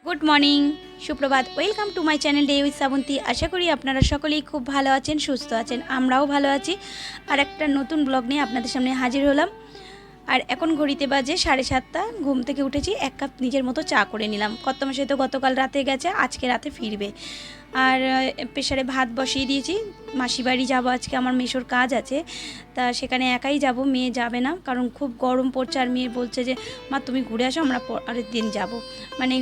Good morning, সুপ্রভাত। Welcome to my channel day with Srabanti. আশা করি আপনারা সকলেই খুব ভালো আছেন, সুস্থ আছেন। আমরাও ভালো আছি। আর একটা নতুন ব্লগ নিয়ে আপনাদের সামনে হাজির হলাম। আর এখন ঘড়িতে বাজে 7:30। ঘুম থেকে উঠেছি, 1 কাপ নিজের মতো চা করে নিলাম। কর্তামশাই তো গতকাল রাতে গেছে, আজকে রাতে ফিরবে। আর প্রেসারে ভাত বসিয়ে দিয়েছি। মাসি বাড়ি যাবো আজকে, আমার মেশোর কাজ আছে, তা সেখানে একাই যাব, মেয়ে যাবে না, কারণ খুব গরম পড়ছে। আর মেয়ে বলছে যে মা তুমি ঘুরে আসো, আমরা পরের দিন যাব, মানে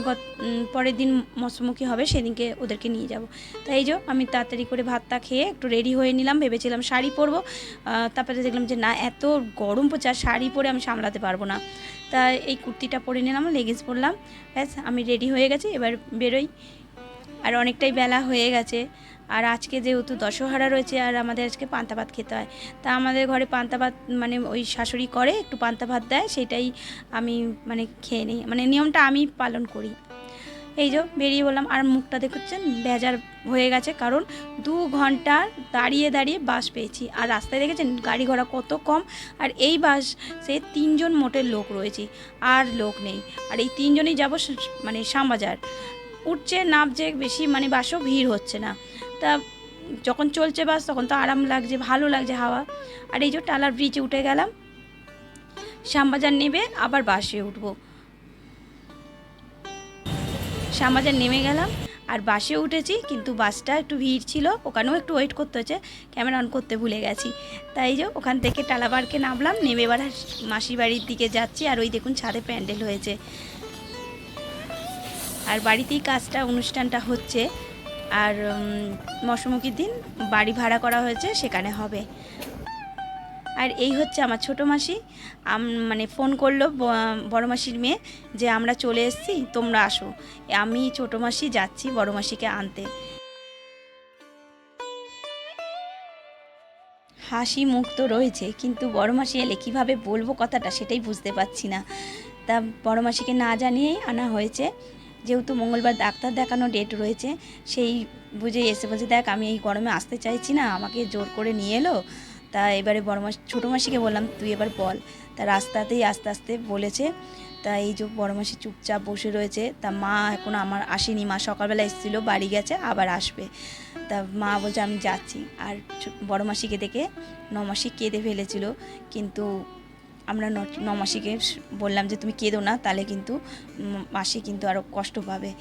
পরের দিন মৎস্যমুখী হবে, সেদিনকে ওদেরকে নিয়ে যাব। তাই এই যে আমি তাড়াতাড়ি করে ভাতটা খেয়ে একটু রেডি হয়ে নিলাম। ভেবেছিলাম শাড়ি পরবো, তারপরে দেখলাম যে না, এত গরম পড়ছে আর শাড়ি পরে আমি সামলাতে পারবো না। তা এই কুর্তিটা পরে নিলাম, লেগিংস পরলাম, ব্যাস আমি রেডি হয়ে গেছি, এবার বেরোই। আর অনেকটাই বেলা হয়ে গেছে। আর আজকে যেহেতু দশহরা রয়েছে আর আমাদের আজকে পান্তা ভাত খেতে হয়, তা আমাদের ঘরে পান্তা ভাত মানে ওই শাশুড়ি করে, একটু পান্তা ভাত দেয়, সেটাই আমি মানে খেয়ে নিই, মানে নিয়মটা আমি পালন করি। এই যে বেরিয়ে বললাম। আর মুখটা দেখছেন বেজার হয়ে গেছে, কারণ 2 ঘন্টা দাঁড়িয়ে দাঁড়িয়ে বাস পেয়েছি। আর রাস্তায় দেখেছেন গাড়ি ঘোড়া কত কম। আর এই বাসে 3 জন মোটের লোক রয়েছি, আর লোক নেই। আর এই 3 জনেই যাবো মানে শ্যামবাজার। উঠছে নামছে বেশি, মানে বাসও ভিড় হচ্ছে না। তা যখন চলছে বাস তখন তো আরাম লাগছে, ভালো লাগছে হাওয়া। আর এই যে টালার ব্রিজে উঠে গেলাম, শ্যামবাজার নেবে আবার বাসে উঠবো। শ্যামবাজার নেমে গেলাম আর বাসে উঠেছি, কিন্তু বাসটা একটু ভিড় ছিল, ওখানেও একটু ওয়েট করতে হচ্ছে, ক্যামেরা অন করতে ভুলে গেছি। তাই যে ওখান থেকে টালাবারকে নামলাম, নেমে এবার মাসির বাড়ির দিকে যাচ্ছি। আর ওই দেখুন ছাদে প্যান্ডেল হয়েছে, আর বাড়িতেই কাজটা অনুষ্ঠানটা হচ্ছে। আর মৎস্যমুখীর দিন বাড়ি ভাড়া করা হয়েছে, সেখানে হবে। আর এই হচ্ছে আমার ছোটো মাসি, মানে ফোন করলো বড় মাসির মেয়ে যে আমরা চলে এসেছি, তোমরা আসো। আমি ছোটো মাসি যাচ্ছি বড় মাসিকে আনতে। হাসি মুখ তো রয়েছে, কিন্তু বড় মাসি এলে কীভাবে বলবো কথাটা সেটাই বুঝতে পারছি না। তা বড় মাসিকে না জানিয়েই আনা হয়েছে, যেহেতু মঙ্গলবার ডাক্তার দেখানো ডেট রয়েছে, সেই বুঝেই এসে বলছে দেখ আমি এই গরমে আসতে চাইছি না, আমাকে জোর করে নিয়ে এলো। তা এবারে ছোটো মাসিকে বললাম তুই এবার বল। তা রাস্তাতেই আস্তে আস্তে বলেছে। তা এই যে বড় মাসি চুপচাপ বসে রয়েছে। তা মা এখন আমার আসেনি, মা সকালবেলা এসেছিলো, বাড়ি গেছে, আবার আসবে। তা মা বলছে আমি যাচ্ছি। আর বড় মাসিকে দেখে নমাসি কেঁদে ফেলেছিল, কিন্তু আমরা নমাসিকে বললাম যে তুমি কেঁদো না, তাহলে কিন্তু মাসি কিন্তু আরও কষ্ট পাবে।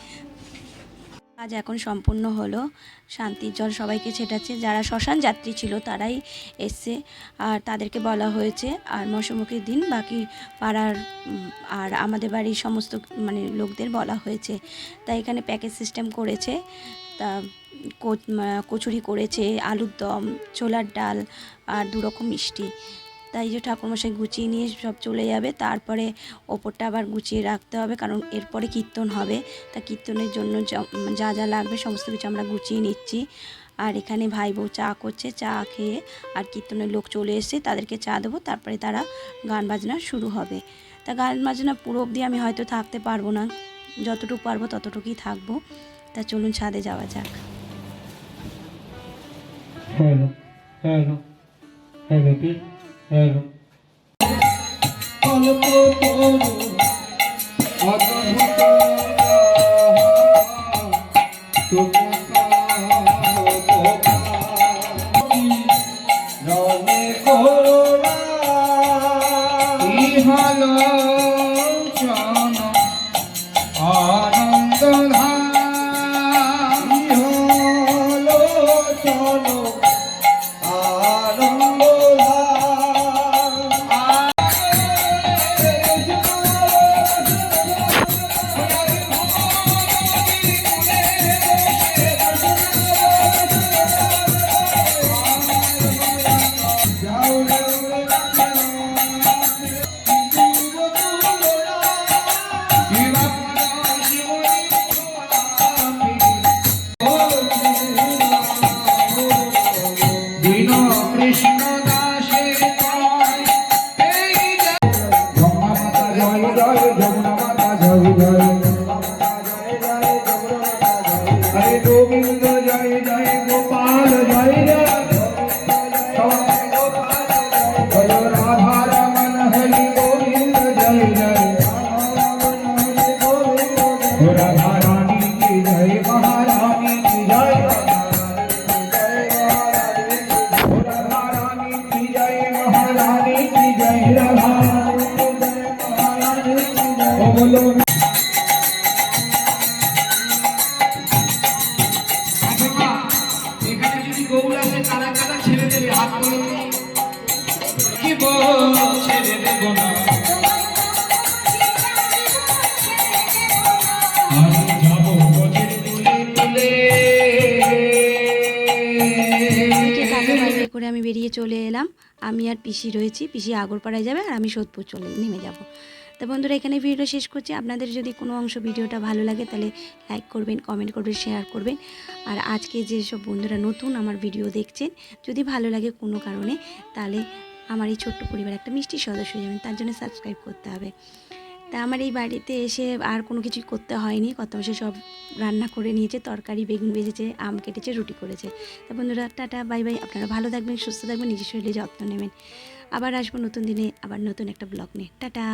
কাজ এখন সম্পূর্ণ হলো, শান্তির জল সবাইকে ছেটাচ্ছে, যারা শ্মশান যাত্রী ছিল তারাই এসছে, আর তাদেরকে বলা হয়েছে। আর মৎস্যমুখীর দিন বাকি পাড়ার আর আমাদের বাড়ির সমস্ত মানে লোকদের বলা হয়েছে। তাই এখানে প্যাকেজ সিস্টেম করেছে। তা কচুরি করেছে, আলুর দম, ছোলার ডাল আর 2 রকম মিষ্টি। তাই যে ঠাকুরমশাই গুছিয়ে নিয়ে সব চলে যাবে, তারপরে ওপরটা আবার গুছিয়ে রাখতে হবে, কারণ এরপরে কীর্তন হবে। তা কীর্তনের জন্য যা যা লাগবে সমস্ত কিছু আমরা গুছিয়ে নিচ্ছি। আর এখানে ভাই বউ চা করছে, চা খেয়ে আর কীর্তনের লোক চলে এসে তাদেরকে চা দেবো, তারপরে তারা গান বাজনা শুরু হবে। তা গান বাজনা পুরো অবধি আমি হয়তো থাকতে পারবো না, যতটুকু পারবো ততটুকুই থাকবো। তা চলুন ছাদে যাওয়া যাক। হ্যালো হ্যালো হ্যালো কি হ্যালো অল্প তরু অদ্ভুত রমে করোনা ইহালো চন আনন্দ ধাম ইহালো চলো আনন্দ কৃষ্ণ দাসের জয় জয় যমুনা মাতা জয় জয় হরে গোবিন্দ জয় জয় গোপাল জয় জয় জয় রাধা রমন হরি গোবিন্দ জয় জয় রাধা হলো এখানে যদি গৌর আসে কারা কারা ছেড়ে দেবে হাত তুলে কি ছেড়ে দেব না আমি যাবো গজের তুলে তুলে ঠিক আগে বাইরে করে আমি বেরিয়ে চলে এলাম। আমি আর পিসি রয়েছি, পিসি আগরপাড়ায় যাবে আর আমি সোদপুর চলে নেমে যাব। তো বন্ধুরা এখানে ভিডিওটা শেষ করছি। আপনাদের যদি কোনো অংশ ভিডিওটা ভালো লাগে তাহলে লাইক করবেন, কমেন্ট করবেন, শেয়ার করবেন। আর আজকে যেসব বন্ধুরা নতুন আমার ভিডিও দেখছেন, যদি ভালো লাগে কোনো কারণে, তাহলে আমার এই ছোট্ট পরিবার একটা মিষ্টি সদস্য হয়ে যাবেন, তার জন্য সাবস্ক্রাইব করতে হবে। তা আমার এই বাড়িতে এসে আর কোনো কিছুই করতে হয়নি, কর্তামশাই সব রান্না করে নিয়েছে, তরকারি বেগুন ভেজেছে, আম কেটেছে, রুটি করেছে। তা বন্ধুরা টাটা বাই বাই, আপনারা ভালো থাকবেন, সুস্থ থাকবেন, নিজের শরীরে যত্ন নেবেন। আবার আসবো নতুন দিনে, আবার নতুন একটা ব্লগ নিয়ে। টাটা।